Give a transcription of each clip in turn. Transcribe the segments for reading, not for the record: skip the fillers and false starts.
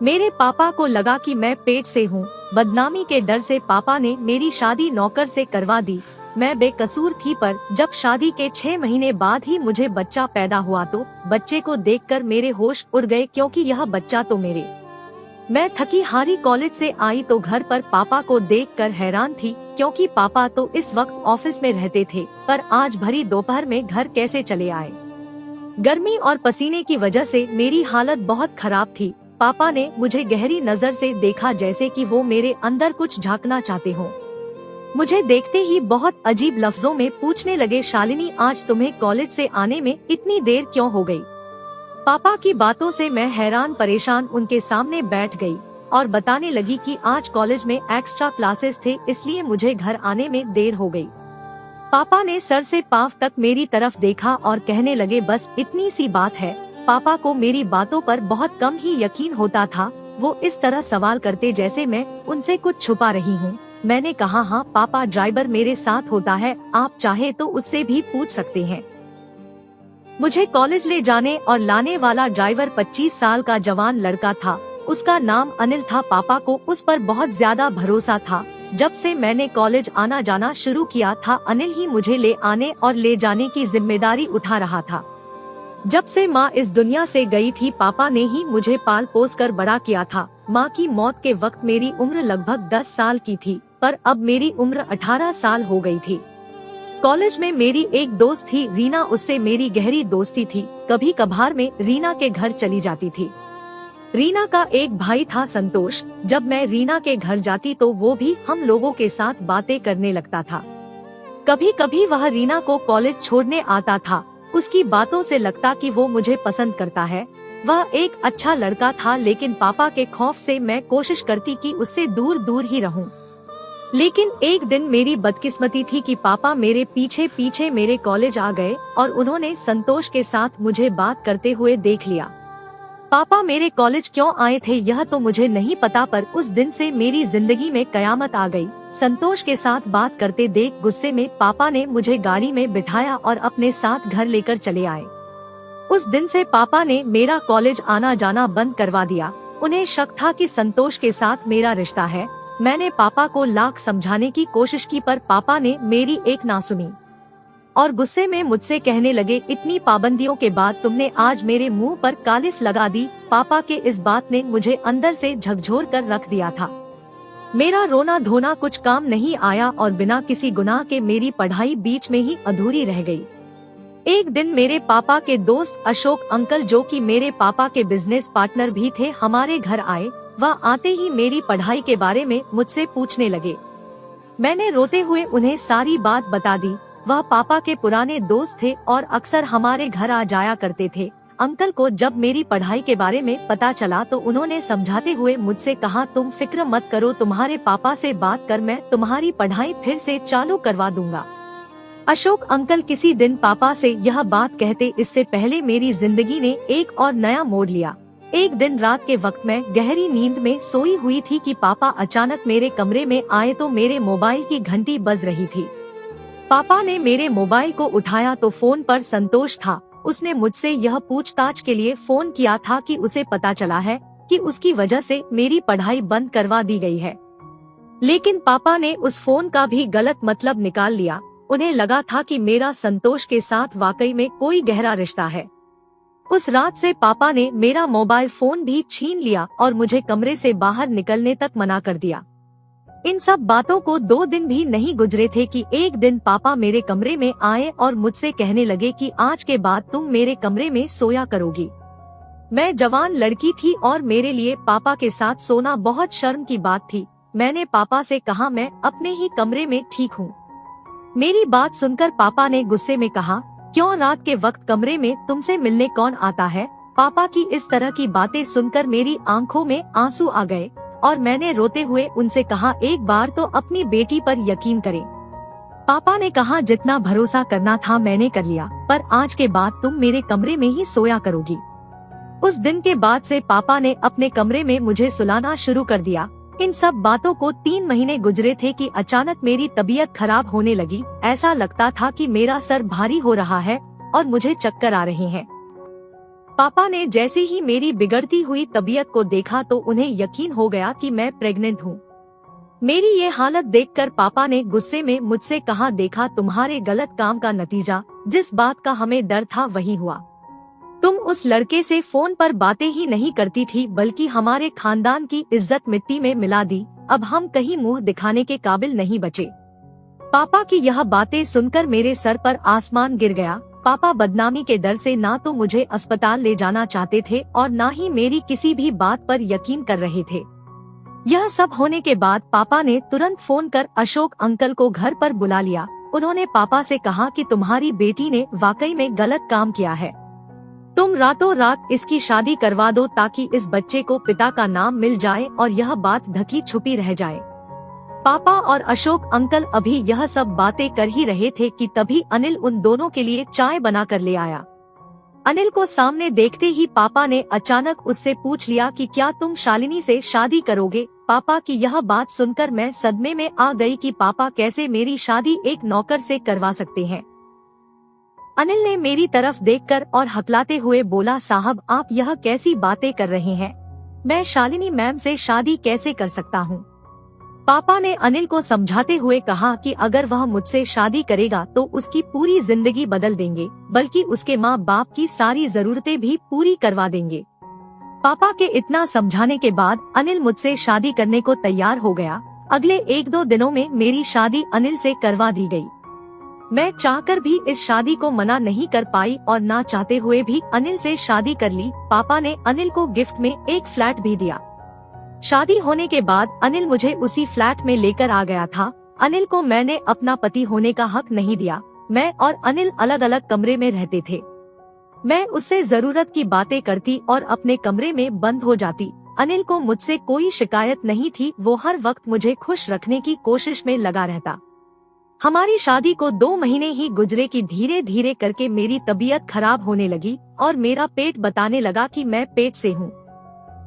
मेरे पापा को लगा कि मैं पेट से हूँ। बदनामी के डर से पापा ने मेरी शादी नौकर से करवा दी। मैं बेकसूर थी, पर जब शादी के 6 महीने बाद ही मुझे बच्चा पैदा हुआ तो बच्चे को देखकर मेरे होश उड़ गए, क्योंकि यह बच्चा तो मेरे। मैं थकी हारी कॉलेज से आई तो घर पर पापा को देखकर हैरान थी, क्योंकि पापा तो इस वक्त ऑफिस में रहते थे, पर आज भरी दोपहर में घर कैसे चले आए। गर्मी और पसीने की वजह से मेरी हालत बहुत खराब थी। पापा ने मुझे गहरी नजर से देखा, जैसे कि वो मेरे अंदर कुछ झांकना चाहते हों। मुझे देखते ही बहुत अजीब लफ्जों में पूछने लगे, शालिनी, आज तुम्हें कॉलेज से आने में इतनी देर क्यों हो गई? पापा की बातों से मैं हैरान परेशान उनके सामने बैठ गई और बताने लगी कि आज कॉलेज में एक्स्ट्रा क्लासेस थे, इसलिए मुझे घर आने में देर हो गई। पापा ने सर से पांव तक मेरी तरफ देखा और कहने लगे, बस इतनी सी बात है। पापा को मेरी बातों पर बहुत कम ही यकीन होता था। वो इस तरह सवाल करते जैसे मैं उनसे कुछ छुपा रही हूँ। मैंने कहा, हाँ पापा, ड्राइवर मेरे साथ होता है, आप चाहे तो उससे भी पूछ सकते हैं। मुझे कॉलेज ले जाने और लाने वाला ड्राइवर 25 साल का जवान लड़का था। उसका नाम अनिल था। पापा को उस पर बहुत ज्यादा भरोसा था। जब से मैंने कॉलेज आना जाना शुरू किया था, अनिल ही मुझे ले आने और ले जाने की जिम्मेदारी उठा रहा था। जब से माँ इस दुनिया से गई थी, पापा ने ही मुझे पाल पोस कर बड़ा किया था। माँ की मौत के वक्त मेरी उम्र लगभग 10 साल की थी, पर अब मेरी उम्र 18 साल हो गई थी। कॉलेज में मेरी एक दोस्त थी रीना, उससे मेरी गहरी दोस्ती थी। कभी कभार में रीना के घर चली जाती थी। रीना का एक भाई था संतोष। जब मैं रीना के घर जाती तो वो भी हम लोगों के साथ बातें करने लगता था। कभी कभी वह रीना को कॉलेज छोड़ने आता था। उसकी बातों से लगता कि वो मुझे पसंद करता है। वह एक अच्छा लड़का था, लेकिन पापा के खौफ से मैं कोशिश करती कि उससे दूर दूर ही रहूं। लेकिन एक दिन मेरी बदकिस्मती थी कि पापा मेरे पीछे पीछे मेरे कॉलेज आ गए और उन्होंने संतोष के साथ मुझे बात करते हुए देख लिया। पापा मेरे कॉलेज क्यों आए थे यह तो मुझे नहीं पता, पर उस दिन से मेरी जिंदगी में कयामत आ गई। संतोष के साथ बात करते देख गुस्से में पापा ने मुझे गाड़ी में बिठाया और अपने साथ घर लेकर चले आए। उस दिन से पापा ने मेरा कॉलेज आना जाना बंद करवा दिया। उन्हें शक था कि संतोष के साथ मेरा रिश्ता है। मैंने पापा को लाख समझाने की कोशिश की, पर पापा ने मेरी एक ना सुनी और गुस्से में मुझसे कहने लगे, इतनी पाबंदियों के बाद तुमने आज मेरे मुंह पर कालिफ लगा दी। पापा के इस बात ने मुझे अंदर से झकझोर कर रख दिया था। मेरा रोना धोना कुछ काम नहीं आया और बिना किसी गुनाह के मेरी पढ़ाई बीच में ही अधूरी रह गई। एक दिन मेरे पापा के दोस्त अशोक अंकल, जो कि मेरे पापा के बिजनेस पार्टनर भी थे, हमारे घर आए। वह आते ही मेरी पढ़ाई के बारे में मुझसे पूछने लगे। मैंने रोते हुए उन्हें सारी बात बता दी। वह पापा के पुराने दोस्त थे और अक्सर हमारे घर आ जाया करते थे। अंकल को जब मेरी पढ़ाई के बारे में पता चला तो उन्होंने समझाते हुए मुझसे कहा, तुम फिक्र मत करो, तुम्हारे पापा से बात कर मैं तुम्हारी पढ़ाई फिर से चालू करवा दूंगा। अशोक अंकल किसी दिन पापा से यह बात कहते, इससे पहले मेरी जिंदगी ने एक और नया मोड़ लिया। एक दिन रात के वक्त मैं गहरी नींद में सोई हुई थी कि पापा अचानक मेरे कमरे में आए तो मेरे मोबाइल की घंटी बज रही थी। पापा ने मेरे मोबाइल को उठाया तो फोन पर संतोष था। उसने मुझसे यह पूछताछ के लिए फोन किया था कि उसे पता चला है कि उसकी वजह से मेरी पढ़ाई बंद करवा दी गई है। लेकिन पापा ने उस फोन का भी गलत मतलब निकाल लिया। उन्हें लगा था कि मेरा संतोष के साथ वाकई में कोई गहरा रिश्ता है। उस रात से पापा ने मेरा मोबाइल फोन भी छीन लिया और मुझे कमरे से बाहर निकलने तक मना कर दिया। इन सब बातों को 2 दिन भी नहीं गुजरे थे कि एक दिन पापा मेरे कमरे में आए और मुझसे कहने लगे कि आज के बाद तुम मेरे कमरे में सोया करोगी। मैं जवान लड़की थी और मेरे लिए पापा के साथ सोना बहुत शर्म की बात थी। मैंने पापा से कहा, मैं अपने ही कमरे में ठीक हूँ। मेरी बात सुनकर पापा ने गुस्से में कहा, क्यों रात के वक्त कमरे में तुमसे मिलने कौन आता है? पापा की इस तरह की बातें सुनकर मेरी आंखों में आंसू आ गए और मैंने रोते हुए उनसे कहा, एक बार तो अपनी बेटी पर यकीन करें। पापा ने कहा, जितना भरोसा करना था मैंने कर लिया, पर आज के बाद तुम मेरे कमरे में ही सोया करोगी। उस दिन के बाद से पापा ने अपने कमरे में मुझे सुलाना शुरू कर दिया। इन सब बातों को 3 महीने गुजरे थे कि अचानक मेरी तबीयत खराब होने लगी। ऐसा लगता था कि मेरा सर भारी हो रहा है और मुझे चक्कर आ रहे हैं। पापा ने जैसे ही मेरी बिगड़ती हुई तबीयत को देखा तो उन्हें यकीन हो गया कि मैं प्रेग्नेंट हूँ। मेरी ये हालत देखकर पापा ने गुस्से में मुझसे कहा, देखा तुम्हारे गलत काम का नतीजा, जिस बात का हमें डर था वही हुआ। तुम उस लड़के से फोन पर बातें ही नहीं करती थी बल्कि हमारे खानदान की इज्जत मिट्टी में मिला दी। अब हम कहीं मुंह दिखाने के काबिल नहीं बचे। पापा की यह बातें सुनकर मेरे सर पर आसमान गिर गया। पापा बदनामी के डर से ना तो मुझे अस्पताल ले जाना चाहते थे और ना ही मेरी किसी भी बात पर यकीन कर रहे थे। यह सब होने के बाद पापा ने तुरंत फोन कर अशोक अंकल को घर पर बुला लिया। उन्होंने पापा से कहा कि तुम्हारी बेटी ने वाकई में गलत काम किया है, तुम रातों रात इसकी शादी करवा दो ताकि इस बच्चे को पिता का नाम मिल जाए और यह बात ढकी छुपी रह जाए। पापा और अशोक अंकल अभी यह सब बातें कर ही रहे थे कि तभी अनिल उन दोनों के लिए चाय बना कर ले आया। अनिल को सामने देखते ही पापा ने अचानक उससे पूछ लिया कि क्या तुम शालिनी से शादी करोगे। पापा की यह बात सुनकर मैं सदमे में आ गई कि पापा कैसे मेरी शादी एक नौकर से करवा सकते हैं। अनिल ने मेरी तरफ देखकर और हकलाते हुए बोला, साहब आप यह कैसी बातें कर रहे हैं, मैं शालिनी मैम से शादी कैसे कर सकता हूँ। पापा ने अनिल को समझाते हुए कहा कि अगर वह मुझसे शादी करेगा तो उसकी पूरी जिंदगी बदल देंगे, बल्कि उसके माँ बाप की सारी जरूरतें भी पूरी करवा देंगे। पापा के इतना समझाने के बाद अनिल मुझसे शादी करने को तैयार हो गया। अगले 1-2 दिनों में मेरी शादी अनिल से करवा दी गई। मैं चाहकर भी इस शादी को मना नहीं कर पाई और ना चाहते हुए भी अनिल से शादी कर ली। पापा ने अनिल को गिफ्ट में एक फ्लैट भी दिया। शादी होने के बाद अनिल मुझे उसी फ्लैट में लेकर आ गया था। अनिल को मैंने अपना पति होने का हक नहीं दिया। मैं और अनिल अलग अलग कमरे में रहते थे। मैं उससे जरूरत की बातें करती और अपने कमरे में बंद हो जाती। अनिल को मुझसे कोई शिकायत नहीं थी, वो हर वक्त मुझे खुश रखने की कोशिश में लगा रहता। हमारी शादी को 2 महीने ही गुजरे कि धीरे धीरे करके मेरी तबीयत खराब होने लगी और मेरा पेट बताने लगा कि मैं पेट से हूँ।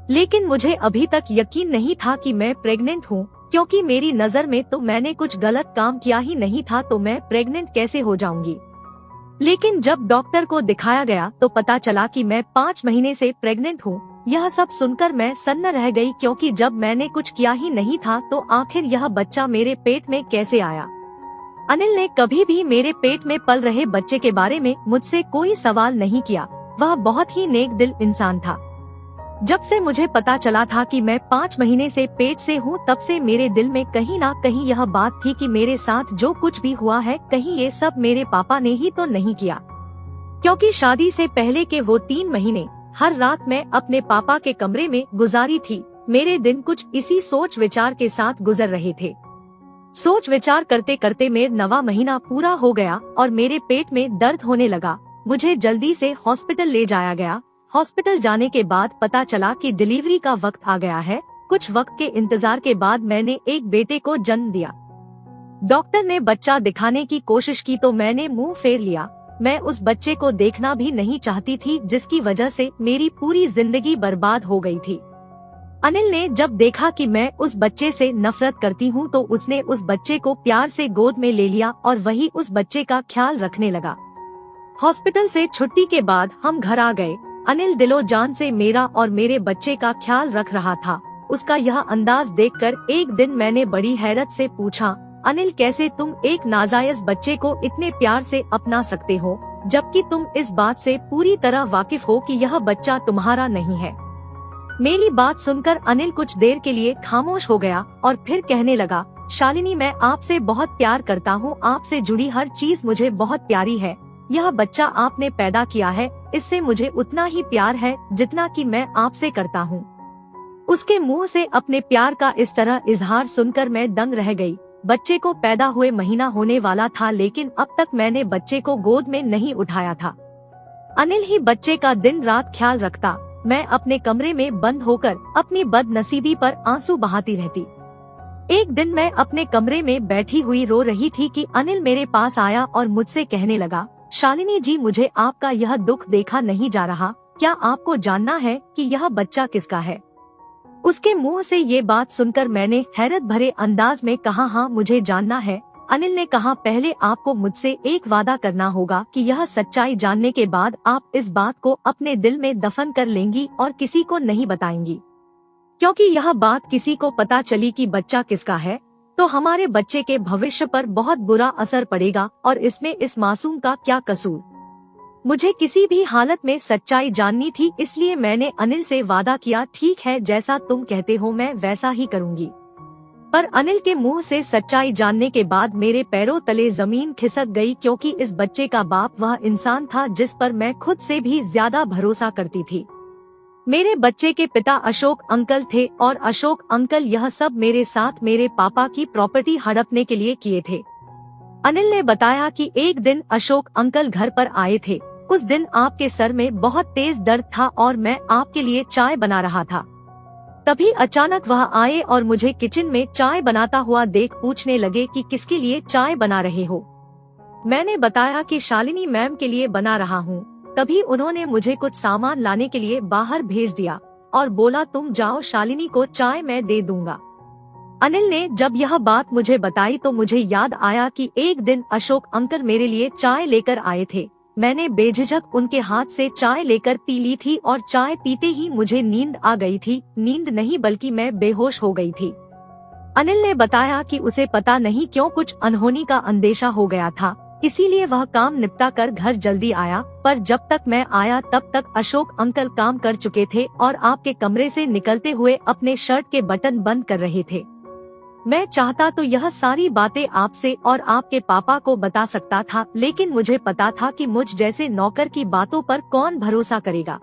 लेकिन मुझे अभी तक यकीन नहीं था कि मैं प्रेग्नेंट हूँ, क्योंकि मेरी नजर में तो मैंने कुछ गलत काम किया ही नहीं था, तो मैं प्रेग्नेंट कैसे हो जाऊंगी। लेकिन जब डॉक्टर को दिखाया गया तो पता चला कि मैं 5 महीने से प्रेग्नेंट हूँ। यह सब सुनकर मैं सन्न रह गई, क्योंकि जब मैंने कुछ किया ही नहीं था तो आखिर यह बच्चा मेरे पेट में कैसे आया। अनिल ने कभी भी मेरे पेट में पल रहे बच्चे के बारे में मुझसे कोई सवाल नहीं किया। वह बहुत ही नेक दिल इंसान था। जब से मुझे पता चला था कि मैं 5 महीने से पेट से हूँ, तब से मेरे दिल में कहीं ना कहीं यह बात थी कि मेरे साथ जो कुछ भी हुआ है, कहीं ये सब मेरे पापा ने ही तो नहीं किया। क्योंकि शादी से पहले के वो 3 महीने हर रात मैं अपने पापा के कमरे में गुजारी थी। मेरे दिन कुछ इसी सोच विचार के साथ गुजर रहे थे। सोच विचार करते करते मेरा 9वां महीना पूरा हो गया और मेरे पेट में दर्द होने लगा। मुझे जल्दी से हॉस्पिटल ले जाया गया। हॉस्पिटल जाने के बाद पता चला कि डिलीवरी का वक्त आ गया है। कुछ वक्त के इंतजार के बाद मैंने एक बेटे को जन्म दिया। डॉक्टर ने बच्चा दिखाने की कोशिश की तो मैंने मुंह फेर लिया। मैं उस बच्चे को देखना भी नहीं चाहती थी, जिसकी वजह से मेरी पूरी जिंदगी बर्बाद हो गई थी। अनिल ने जब देखा कि मैं उस बच्चे से नफरत करती हूँ तो उसने उस बच्चे को प्यार से गोद में ले लिया और वही उस बच्चे का ख्याल रखने लगा। हॉस्पिटल से छुट्टी के बाद हम घर आ गए। अनिल दिलो जान से मेरा और मेरे बच्चे का ख्याल रख रहा था। उसका यह अंदाज देखकर एक दिन मैंने बड़ी हैरत से पूछा, अनिल कैसे तुम एक नाजायज बच्चे को इतने प्यार से अपना सकते हो, जबकि तुम इस बात से पूरी तरह वाकिफ हो कि यह बच्चा तुम्हारा नहीं है। मेरी बात सुनकर अनिल कुछ देर के लिए खामोश हो गया और फिर कहने लगा, शालिनी मैं आपसे बहुत प्यार करता हूँ, आपसे जुड़ी हर चीज मुझे बहुत प्यारी है। यह बच्चा आपने पैदा किया है, इससे मुझे उतना ही प्यार है जितना कि मैं आपसे करता हूँ। उसके मुंह से अपने प्यार का इस तरह इजहार सुनकर मैं दंग रह गई। बच्चे को पैदा हुए महीना होने वाला था, लेकिन अब तक मैंने बच्चे को गोद में नहीं उठाया था। अनिल ही बच्चे का दिन रात ख्याल रखता। मैं अपने कमरे में बंद होकर अपनी बदनसीबी पर आंसू बहाती रहती। एक दिन मैं अपने कमरे में बैठी हुई रो रही थी कि अनिल मेरे पास आया और मुझसे कहने लगा, शालिनी जी मुझे आपका यह दुख देखा नहीं जा रहा, क्या आपको जानना है कि यह बच्चा किसका है। उसके मुंह से ये बात सुनकर मैंने हैरत भरे अंदाज में कहा, हाँ मुझे जानना है। अनिल ने कहा, पहले आपको मुझसे एक वादा करना होगा कि यह सच्चाई जानने के बाद आप इस बात को अपने दिल में दफन कर लेंगी और किसी को नहीं बताएंगी, क्योंकि यह बात किसी को पता चली कि बच्चा किसका है तो हमारे बच्चे के भविष्य पर बहुत बुरा असर पड़ेगा और इसमें इस मासूम का क्या कसूर। मुझे किसी भी हालत में सच्चाई जाननी थी, इसलिए मैंने अनिल से वादा किया, ठीक है जैसा तुम कहते हो मैं वैसा ही करूंगी। पर अनिल के मुंह से सच्चाई जानने के बाद मेरे पैरों तले जमीन खिसक गई, क्योंकि इस बच्चे का बाप वह इंसान था जिस पर मैं खुद से भी ज्यादा भरोसा करती थी। मेरे बच्चे के पिता अशोक अंकल थे और अशोक अंकल यह सब मेरे साथ मेरे पापा की प्रॉपर्टी हड़पने के लिए किए थे। अनिल ने बताया कि एक दिन अशोक अंकल घर पर आए थे। उस दिन आपके सर में बहुत तेज दर्द था और मैं आपके लिए चाय बना रहा था। तभी अचानक वह आए और मुझे किचन में चाय बनाता हुआ देख पूछने लगे कि किसके लिए चाय बना रहे हो। मैंने बताया कि शालिनी मैम के लिए बना रहा हूँ। तभी उन्होंने मुझे कुछ सामान लाने के लिए बाहर भेज दिया और बोला, तुम जाओ, शालिनी को चाय मैं दे दूंगा। अनिल ने जब यह बात मुझे बताई तो मुझे याद आया कि एक दिन अशोक अंकल मेरे लिए चाय लेकर आए थे। मैंने बेझिझक उनके हाथ से चाय लेकर पी ली थी और चाय पीते ही मुझे नींद आ गई थी। नींद नहीं बल्कि मैं बेहोश हो गई थी। अनिल ने बताया कि उसे पता नहीं क्यों कुछ अनहोनी का अंदेशा हो गया था, इसीलिए वह काम निपटा कर घर जल्दी आया। पर जब तक मैं आया तब तक अशोक अंकल काम कर चुके थे और आपके कमरे से निकलते हुए अपने शर्ट के बटन बंद कर रहे थे। मैं चाहता तो यह सारी बातें आपसे और आपके पापा को बता सकता था, लेकिन मुझे पता था कि मुझ जैसे नौकर की बातों पर कौन भरोसा करेगा।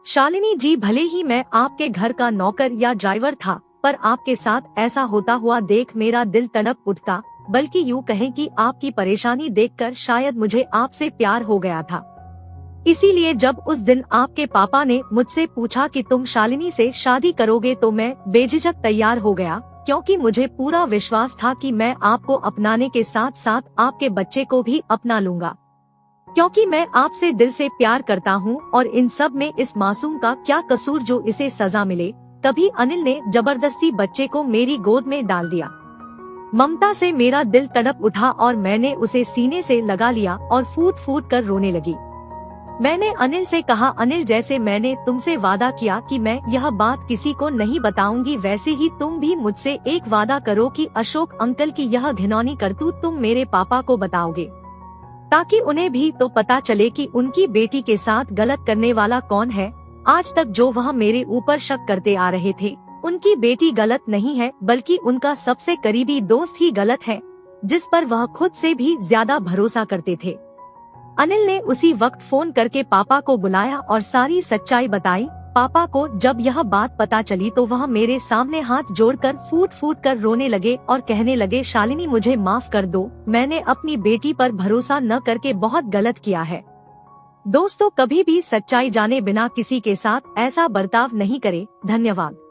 शालिनी जी, भले ही मैं आपके घर का नौकर या ड्राइवर था, पर आपके साथ ऐसा होता हुआ देख मेरा दिल तड़प उठता। बल्कि यूँ कहें कि आपकी परेशानी देखकर शायद मुझे आपसे प्यार हो गया था। इसीलिए जब उस दिन आपके पापा ने मुझसे पूछा कि तुम शालिनी से शादी करोगे तो मैं बेझिझक तैयार हो गया, क्योंकि मुझे पूरा विश्वास था कि मैं आपको अपनाने के साथ साथ आपके बच्चे को भी अपना लूंगा, क्योंकि मैं आपसे दिल से प्यार करता हूँ और इन सब में इस मासूम का क्या कसूर जो इसे सजा मिले। तभी अनिल ने जबरदस्ती बच्चे को मेरी गोद में डाल दिया। ममता से मेरा दिल तड़प उठा और मैंने उसे सीने से लगा लिया और फूट फूट कर रोने लगी। मैंने अनिल से कहा, अनिल, जैसे मैंने तुमसे वादा किया कि मैं यह बात किसी को नहीं बताऊंगी, वैसे ही तुम भी मुझसे एक वादा करो कि अशोक अंकल की यह घिनौनी करतूत तुम मेरे पापा को बताओगे, ताकि उन्हें भी तो पता चले कि उनकी बेटी के साथ गलत करने वाला कौन है। आज तक जो वह मेरे ऊपर शक करते आ रहे थे, उनकी बेटी गलत नहीं है, बल्कि उनका सबसे करीबी दोस्त ही गलत है, जिस पर वह खुद से भी ज्यादा भरोसा करते थे। अनिल ने उसी वक्त फोन करके पापा को बुलाया और सारी सच्चाई बताई। पापा को जब यह बात पता चली तो वह मेरे सामने हाथ जोड़कर फूट फूट कर रोने लगे और कहने लगे, शालिनी, मुझे माफ कर दो, मैंने अपनी बेटी पर भरोसा न करके बहुत गलत किया है। दोस्तों, कभी भी सच्चाई जाने बिना किसी के साथ ऐसा बर्ताव नहीं करें। धन्यवाद।